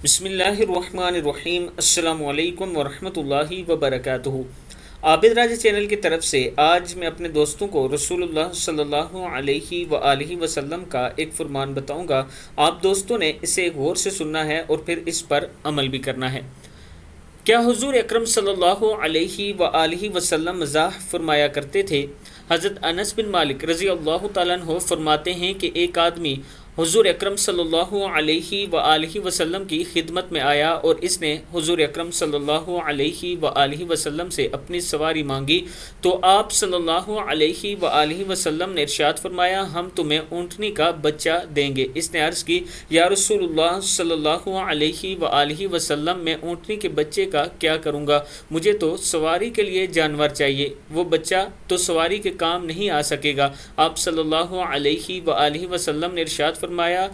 بسم اللہ الرحمن الرحیم۔ السلام علیکم ورحمۃ اللہ وبرکاتہ۔ عابد راجہ چینل کی طرف سے آج میں اپنے دوستوں کو رسول اللہ صلی اللہ علیہ وآلہ وسلم کا ایک فرمان بتاؤں گا۔ آپ دوستوں نے اسے غور سے سننا ہے اور پھر اس پر عمل بھی کرنا ہے۔ کیا حضور اکرم صلی اللہ علیہ وآلہ وسلم مزاح فرمایا کرتے تھے؟ حضرت انس بن مالک رضی اللہ تعالیٰ عنہ فرماتے ہیں کہ ایک آدمی حضور اکرم صلی اللہ علیہ وآلہ وسلم کی خدمت میں آیا اور اس نے حضور اکرم صلی اللہ علیہ وآلہ وسلم سے اپنی سواری مانگی تو آپ صلی اللہ علیہ وآلہ وسلم نے ارشاد فرمایا، ہم تمہیں اونٹنی کا بچہ دیں گے۔ اس نے عرض کی، یا رسول اللہ صلی اللہ علیہ وآلہ وسلم، میں اونٹنی کے بچے کا کیا کروں گا؟ مجھے تو سواری کے لیے جانور چاہیے، وہ بچہ تو سواری کے کام نہیں آ سکے گا۔ آپ صلی اللہ علیہ وآلہ وسلم نے ارشاد فرمایا،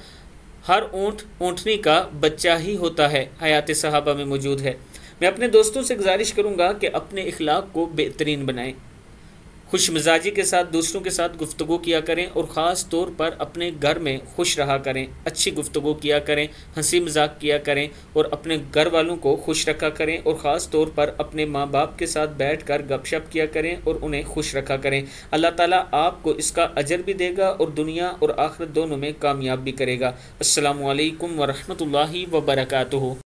ہر اونٹ اونٹنی کا بچہ ہی ہوتا ہے۔ حیات صحابہ میں موجود ہے۔ میں اپنے دوستوں سے گزارش کروں گا کہ اپنے اخلاق کو بہترین بنائیں، خوش مزاجی کے ساتھ دوسروں کے ساتھ گفتگو کیا کریں اور خاص طور پر اپنے گھر میں خوش رہا کریں، اچھی گفتگو کیا کریں، ہنسی مذاق کیا کریں اور اپنے گھر والوں کو خوش رکھا کریں اور خاص طور پر اپنے ماں باپ کے ساتھ بیٹھ کر گپ شپ کیا کریں اور انہیں خوش رکھا کریں۔ اللہ تعالیٰ آپ کو اس کا اجر بھی دے گا اور دنیا اور آخرت دونوں میں کامیاب بھی کرے گا۔ السلام علیکم ورحمۃ اللہ وبرکاتہ۔